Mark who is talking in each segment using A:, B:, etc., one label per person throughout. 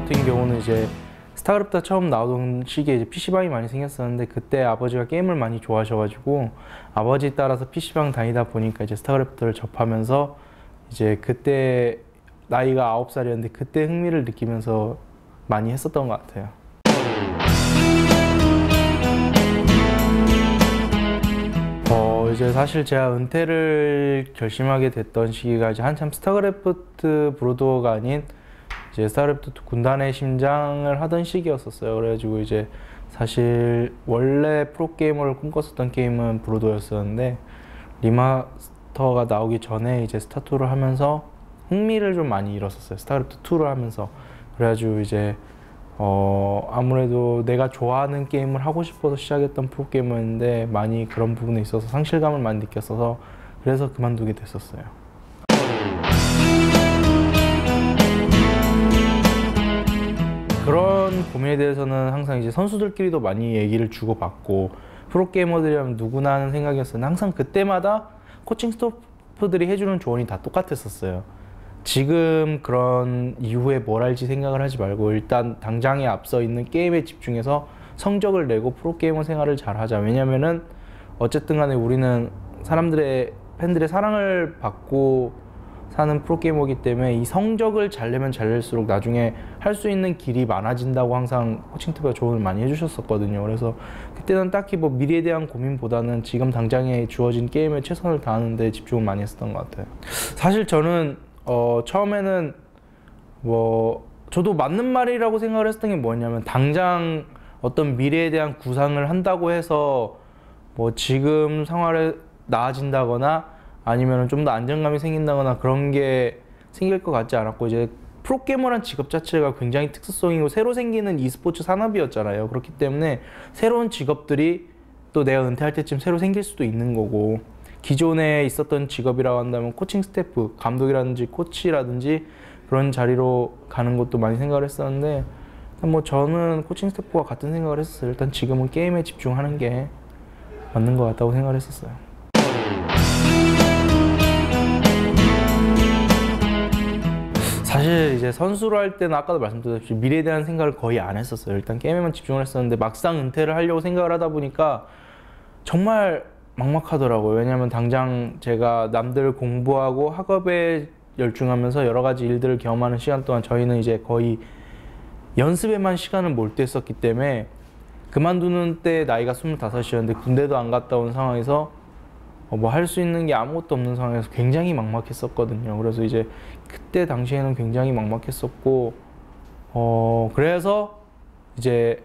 A: 같은 경우는 이제 스타크래프트가 처음 나오던 시기에 이제 PC방이 많이 생겼었는데, 그때 아버지가 게임을 많이 좋아하셔가지고 아버지 따라서 PC방 다니다 보니까 이제 스타크래프트를 접하면서 이제 그때 나이가 9살이었는데 그때 흥미를 느끼면서 많이 했었던 것 같아요. 이제 사실 제가 은퇴를 결심하게 됐던 시기가 이제 한참 스타크래프트 브로드워가 아닌 이제 스타크래프트 군단의 심장을 하던 시기였었어요. 그래가지고 이제 사실 원래 프로게이머를 꿈꿨었던 게임은 브로드워였었는데, 리마스터가 나오기 전에 이제 스타2를 하면서 흥미를 좀 많이 잃었었어요. 스타크래프트 2를 하면서. 그래가지고 이제 아무래도 내가 좋아하는 게임을 하고 싶어서 시작했던 프로게이머였는데 많이 그런 부분에 있어서 상실감을 많이 느꼈어서, 그래서 그만두게 됐었어요. 그런 고민에 대해서는 항상 이제 선수들끼리도 많이 얘기를 주고받고, 프로게이머들이라면 누구나 하는 생각이었었는데 항상 그때마다 코칭 스태프들이 해주는 조언이 다 똑같았었어요. 지금 그런 이후에 뭘 할지 생각을 하지 말고 일단 당장에 앞서 있는 게임에 집중해서 성적을 내고 프로게이머 생활을 잘 하자. 왜냐면은 어쨌든 간에 우리는 팬들의 사랑을 받고 사는 프로게이머이기 때문에 이 성적을 잘 내면 잘 낼수록 나중에 할 수 있는 길이 많아진다고 항상 코칭 스태프가 조언을 많이 해주셨었거든요. 그래서 그때는 딱히 뭐 미래에 대한 고민보다는 지금 당장에 주어진 게임에 최선을 다하는 데 집중을 많이 했었던 것 같아요. 사실 저는 처음에는 저도 맞는 말이라고 생각을 했었던 게 뭐였냐면, 당장 어떤 미래에 대한 구상을 한다고 해서 지금 생활에 나아진다거나 아니면 좀 더 안정감이 생긴다거나 그런 게 생길 것 같지 않았고, 이제 프로게이머란 직업 자체가 굉장히 특수성이고 새로 생기는 e스포츠 산업이었잖아요. 그렇기 때문에 새로운 직업들이 또 내가 은퇴할 때쯤 새로 생길 수도 있는 거고, 기존에 있었던 직업이라고 한다면 코칭 스태프, 감독이라든지 코치라든지 그런 자리로 가는 것도 많이 생각을 했었는데, 저는 코칭 스태프와 같은 생각을 했었어요. 일단 지금은 게임에 집중하는 게 맞는 것 같다고 생각을 했었어요. 사실 이제 선수로 할 때는 아까도 말씀드렸듯이 미래에 대한 생각을 거의 안 했었어요. 일단 게임에만 집중을 했었는데, 막상 은퇴를 하려고 생각을 하다 보니까 정말 막막하더라고요. 왜냐면 당장 제가 남들 공부하고 학업에 열중하면서 여러 가지 일들을 경험하는 시간 동안 저희는 이제 거의 연습에만 시간을 몰두했었기 때문에, 그만두는 때 나이가 25이었는데 군대도 안 갔다 온 상황에서 할 수 있는 게 아무것도 없는 상황에서 굉장히 막막했었거든요. 그래서 이제 그때 당시에는 굉장히 막막했었고, 그래서 이제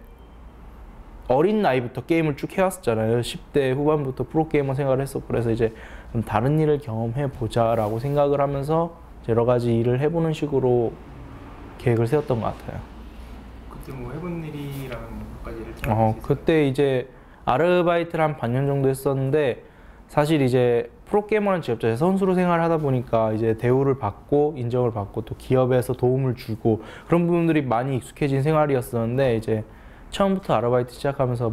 A: 어린 나이부터 게임을 쭉 해왔었잖아요. 10대 후반부터 프로게이머 생활을 했었고, 그래서 이제 좀 다른 일을 경험해보자 라고 생각을 하면서 여러 가지 일을 해보는 식으로 계획을 세웠던 것 같아요.
B: 그때 해본 일이랑 몇 가지 일을
A: 그때 이제 아르바이트를 한 반년 정도 했었는데, 사실 이제 프로게이머라는 직업 자체 선수로 생활을 하다 보니까 이제 대우를 받고 인정을 받고 또 기업에서 도움을 주고 그런 부분들이 많이 익숙해진 생활이었었는데, 이제 처음부터 아르바이트 시작하면서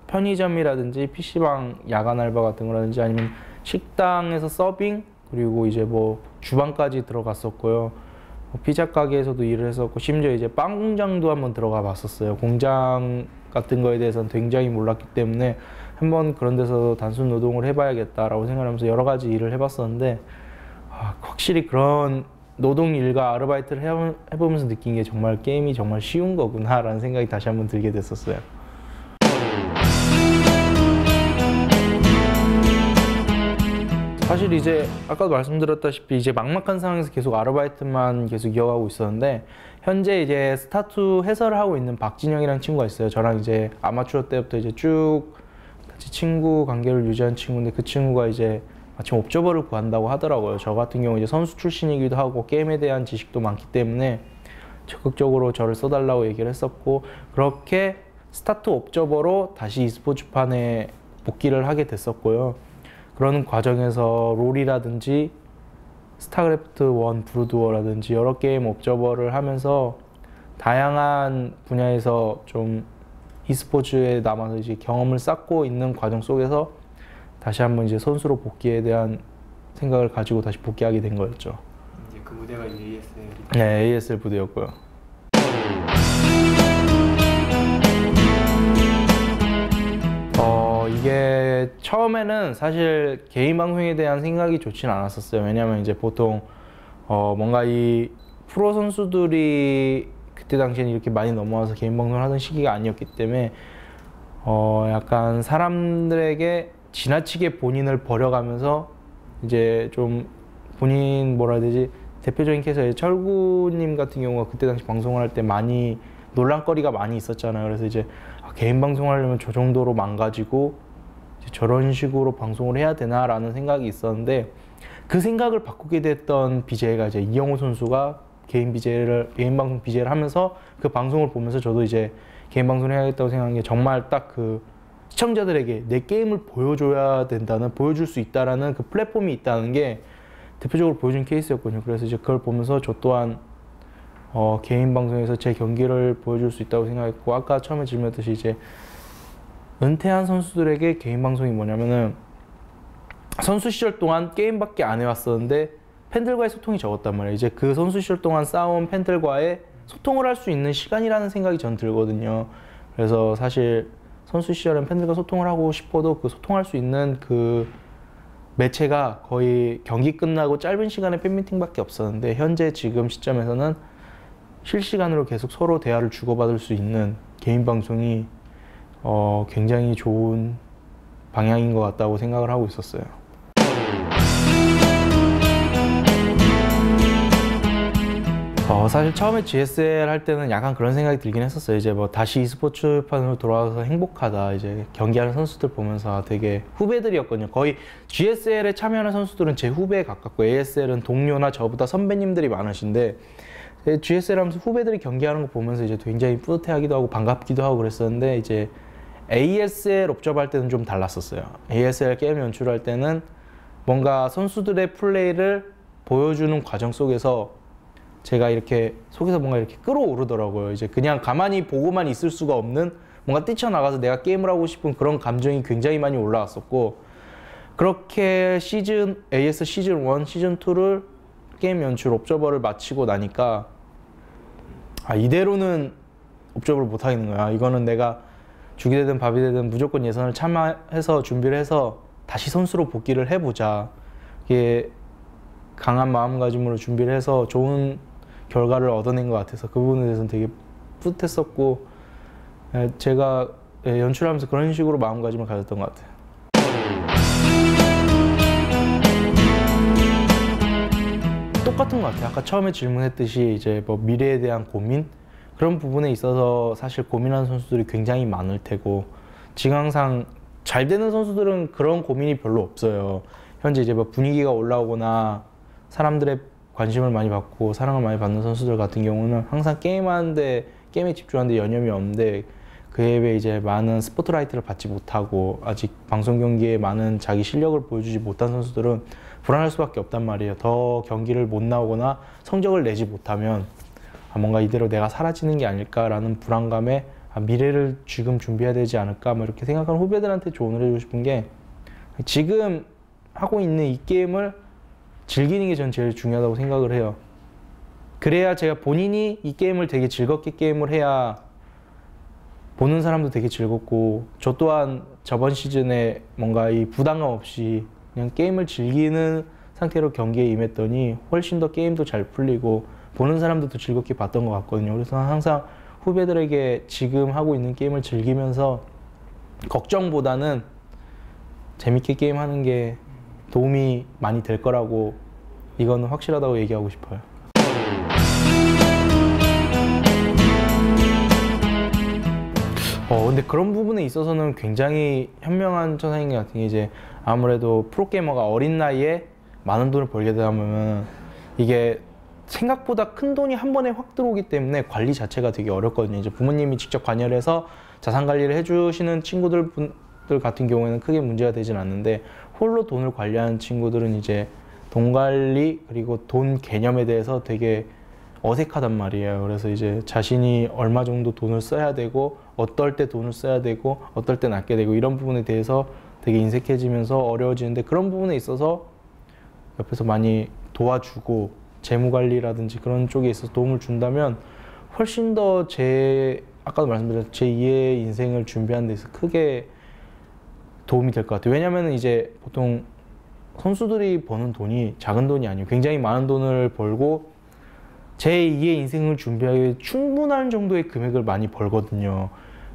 A: 편의점이라든지 PC방 야간 알바 같은 거라든지 아니면 식당에서 서빙, 그리고 이제 주방까지 들어갔었고요. 피자 가게에서도 일을 했었고, 심지어 이제 빵 공장도 한번 들어가 봤었어요. 공장 같은 거에 대해서는 굉장히 몰랐기 때문에 한번 그런 데서 단순 노동을 해봐야겠다라고 생각하면서 여러 가지 일을 해봤었는데, 확실히 그런 노동 일과 아르바이트를 해보면서 느낀 게 정말 게임이 정말 쉬운 거구나 라는 생각이 다시 한번 들게 됐었어요. 사실 이제 아까도 말씀드렸다시피 이제 막막한 상황에서 계속 아르바이트만 계속 이어가고 있었는데, 현재 이제 스타2 해설을 하고 있는 박진영이라는 친구가 있어요. 저랑 이제 아마추어 때부터 이제 쭉 같이 친구 관계를 유지한 친구인데, 그 친구가 이제 마침 옵저버를 구한다고 하더라고요. 저 같은 경우 이제 선수 출신이기도 하고 게임에 대한 지식도 많기 때문에 적극적으로 저를 써달라고 얘기를 했었고, 그렇게 스타2 옵저버로 다시 e스포츠판에 복귀를 하게 됐었고요. 그런 과정에서 롤이라든지 스타크래프트 1 브루드워라든지 여러 게임 옵저버를 하면서 다양한 분야에서 좀 e스포츠에 남아서 이제 경험을 쌓고 있는 과정 속에서 다시 한번 이제 선수로 복귀에 대한 생각을 가지고 다시 복귀하게 된 거였죠.
B: 이제 그 무대가 ASL.
A: 네, ASL 부대였고요. 이게 처음에는 사실 개인 방송에 대한 생각이 좋진 않았었어요. 왜냐면 이제 보통 뭔가 이 프로 선수들이 그때 당시에는 이렇게 많이 넘어와서 개인 방송을 하던 시기가 아니었기 때문에 약간 사람들에게 지나치게 본인을 버려가면서 이제 좀 본인 뭐라 해야 되지, 대표적인 케이스에 철구님 같은 경우가 그때 당시 방송을 할 때 많이 논란거리가 많이 있었잖아요. 그래서 이제 개인 방송을 하려면 저 정도로 망가지고 이제 저런 식으로 방송을 해야 되나라는 생각이 있었는데, 그 생각을 바꾸게 됐던 BJ가 이제 이영호 선수가 개인 방송 BJ를 하면서 그 방송을 보면서 저도 이제 개인 방송을 해야겠다고 생각한 게, 정말 딱 그 시청자들에게 내 게임을 보여줄 수 있다라는 그 플랫폼이 있다는 게 대표적으로 보여준 케이스였거든요. 그래서 이제 그걸 보면서 저 또한 개인 방송에서 제 경기를 보여줄 수 있다고 생각했고, 아까 처음에 질문했듯이 이제 은퇴한 선수들에게 개인 방송이 뭐냐면은, 선수 시절 동안 게임밖에 안 해왔었는데 팬들과의 소통이 적었단 말이에요. 이제 그 선수 시절 동안 쌓아온 팬들과의 소통을 할 수 있는 시간이라는 생각이 전 들거든요. 그래서 사실 선수 시절엔 팬들과 소통을 하고 싶어도 그 소통할 수 있는 그 매체가 거의 경기 끝나고 짧은 시간의 팬미팅밖에 없었는데, 현재 지금 시점에서는 실시간으로 계속 서로 대화를 주고받을 수 있는 개인 방송이 굉장히 좋은 방향인 것 같다고 생각을 하고 있었어요. 사실 처음에 GSL 할 때는 약간 그런 생각이 들긴 했었어요. 이제 뭐 다시 e스포츠판으로 돌아와서 행복하다. 이제 경기하는 선수들 보면서 되게 후배들이었거든요. 거의 GSL에 참여하는 선수들은 제 후배에 가깝고, ASL은 동료나 저보다 선배님들이 많으신데, GSL 하면서 후배들이 경기하는 거 보면서 이제 굉장히 뿌듯해하기도 하고 반갑기도 하고 그랬었는데, 이제 ASL 옵저버 할 때는 좀 달랐었어요. ASL 게임 연출할 때는 뭔가 선수들의 플레이를 보여주는 과정 속에서 제가 이렇게 속에서 뭔가 이렇게 끌어오르더라고요. 이제 그냥 가만히 보고만 있을 수가 없는, 뭔가 뛰쳐나가서 내가 게임을 하고 싶은 그런 감정이 굉장히 많이 올라왔었고, 그렇게 AS 시즌 1, 시즌 2를 게임 연출 옵저버를 마치고 나니까 이대로는 옵저버를 못 하겠는 거야. 이거는 내가 죽이 되든 밥이 되든 무조건 예선을 참여해서 준비를 해서 다시 선수로 복귀를 해보자. 이게 강한 마음가짐으로 준비를 해서 좋은 결과를 얻어낸 것 같아서 그 부분에 대해서는 되게 뿌듯했었고, 제가 연출하면서 그런 식으로 마음가짐을 가졌던 것 같아요. 똑같은 것 같아요. 아까 처음에 질문했듯이 이제 뭐 미래에 대한 고민, 그런 부분에 있어서 사실 고민하는 선수들이 굉장히 많을 테고, 지금 항상 잘 되는 선수들은 그런 고민이 별로 없어요. 현재 이제 뭐 분위기가 올라오거나 사람들의 관심을 많이 받고 사랑을 많이 받는 선수들 같은 경우는 항상 게임에 집중하는데 여념이 없는데, 그에 비해 이제 많은 스포트라이트를 받지 못하고 아직 방송 경기에 많은 자기 실력을 보여주지 못한 선수들은 불안할 수밖에 없단 말이에요. 더 경기를 못 나오거나 성적을 내지 못하면 뭔가 이대로 내가 사라지는 게 아닐까라는 불안감에 미래를 지금 준비해야 되지 않을까, 뭐 이렇게 생각하는 후배들한테 조언을 해주고 싶은 게, 지금 하고 있는 이 게임을 즐기는 게 전 제일 중요하다고 생각을 해요. 그래야 제가 본인이 이 게임을 되게 즐겁게 게임을 해야 보는 사람도 되게 즐겁고, 저 또한 저번 시즌에 뭔가 이 부담감 없이 그냥 게임을 즐기는 상태로 경기에 임했더니 훨씬 더 게임도 잘 풀리고 보는 사람들도 즐겁게 봤던 것 같거든요. 그래서 항상 후배들에게 지금 하고 있는 게임을 즐기면서 걱정보다는 재밌게 게임하는 게 도움이 많이 될 거라고, 이거는 확실하다고 얘기하고 싶어요. 근데 그런 부분에 있어서는 굉장히 현명한 천사인 것 같은 게, 이제 아무래도 프로게이머가 어린 나이에 많은 돈을 벌게 되면 이게 생각보다 큰 돈이 한 번에 확 들어오기 때문에 관리 자체가 되게 어렵거든요. 이제 부모님이 직접 관여를 해서 자산 관리를 해주시는 친구들 같은 경우에는 크게 문제가 되진 않는데, 홀로 돈을 관리하는 친구들은 이제 돈 관리 그리고 돈 개념에 대해서 되게 어색하단 말이에요. 그래서 이제 자신이 얼마 정도 돈을 써야 되고, 어떨 때 돈을 써야 되고, 어떨 땐 아껴야 되고, 이런 부분에 대해서 되게 인색해지면서 어려워지는데, 그런 부분에 있어서 옆에서 많이 도와주고 재무 관리라든지 그런 쪽에 있어서 도움을 준다면 훨씬 더 아까도 말씀드렸죠, 제 2의 인생을 준비하는 데 있어서 크게 도움이 될 것 같아요. 왜냐면 이제 보통 선수들이 버는 돈이 작은 돈이 아니에요. 굉장히 많은 돈을 벌고 제2의 인생을 준비하기 충분한 정도의 금액을 많이 벌거든요.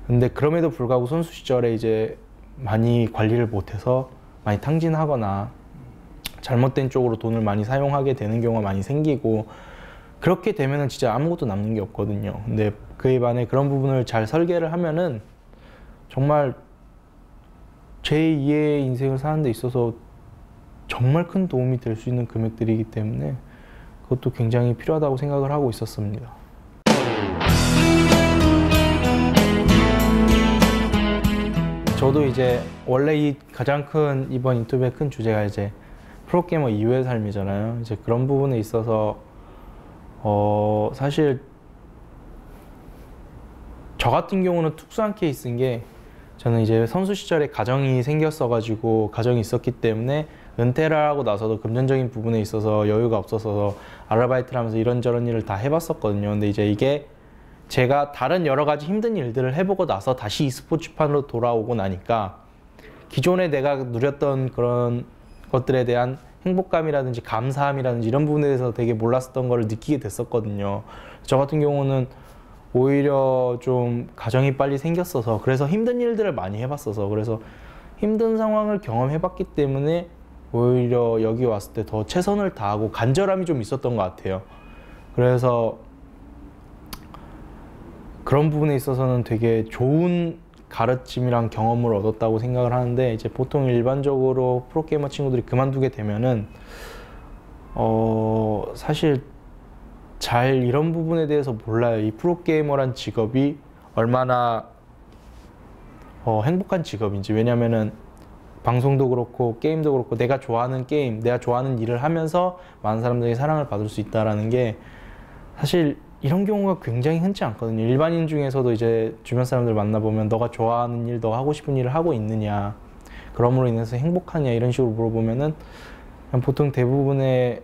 A: 근데 그럼에도 불구하고 선수 시절에 이제 많이 관리를 못해서 많이 탕진하거나 잘못된 쪽으로 돈을 많이 사용하게 되는 경우가 많이 생기고, 그렇게 되면은 진짜 아무것도 남는 게 없거든요. 근데 그에 반해 그런 부분을 잘 설계를 하면은 정말 제2의 인생을 사는 데 있어서 정말 큰 도움이 될 수 있는 금액들이기 때문에 그것도 굉장히 필요하다고 생각을 하고 있었습니다. 저도 이제 원래 이 가장 큰 이번 인터뷰의 큰 주제가 이제 프로게이머 이후의 삶이잖아요. 이제 그런 부분에 있어서 사실 저 같은 경우는 특수한 케이스인 게, 저는 이제 선수 시절에 가정이 생겼어가지고 가정이 있었기 때문에 은퇴를 하고 나서도 금전적인 부분에 있어서 여유가 없어서 아르바이트를 하면서 이런저런 일을 다 해봤었거든요. 근데 이제 이게 제가 다른 여러 가지 힘든 일들을 해보고 나서 다시 e스포츠판으로 돌아오고 나니까 기존에 내가 누렸던 그런 것들에 대한 행복감이라든지 감사함이라든지 이런 부분에 대해서 되게 몰랐었던 거를 느끼게 됐었거든요. 저 같은 경우는 오히려 좀 가정이 빨리 생겼어서, 그래서 힘든 일들을 많이 해봤어서, 그래서 힘든 상황을 경험해봤기 때문에 오히려 여기 왔을 때 더 최선을 다하고 간절함이 좀 있었던 것 같아요. 그래서 그런 부분에 있어서는 되게 좋은 가르침이랑 경험을 얻었다고 생각을 하는데, 이제 보통 일반적으로 프로게이머 친구들이 그만두게 되면은 사실 잘 이런 부분에 대해서 몰라요. 이 프로게이머란 직업이 얼마나 행복한 직업인지. 왜냐면은 방송도 그렇고 게임도 그렇고 내가 좋아하는 게임, 내가 좋아하는 일을 하면서 많은 사람들에게 사랑을 받을 수 있다라는 게 사실 이런 경우가 굉장히 흔치 않거든요. 일반인 중에서도 이제 주변 사람들 만나보면 너가 좋아하는 일, 너가 하고 싶은 일을 하고 있느냐, 그럼으로 인해서 행복하냐 이런 식으로 물어보면은 그냥 보통 대부분의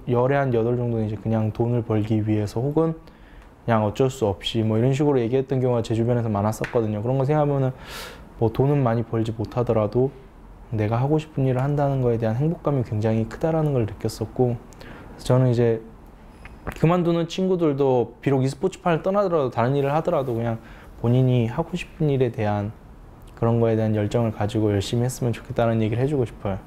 A: 열에 한 8 정도는 이제 그냥 돈을 벌기 위해서 혹은 그냥 어쩔 수 없이 뭐 이런 식으로 얘기했던 경우가 제 주변에서 많았었거든요. 그런 거 생각하면은 뭐 돈은 많이 벌지 못하더라도 내가 하고 싶은 일을 한다는 거에 대한 행복감이 굉장히 크다라는 걸 느꼈었고, 그래서 저는 이제 그만두는 친구들도 비록 e스포츠판을 떠나더라도 다른 일을 하더라도 그냥 본인이 하고 싶은 일에 대한 그런 거에 대한 열정을 가지고 열심히 했으면 좋겠다는 얘기를 해주고 싶어요.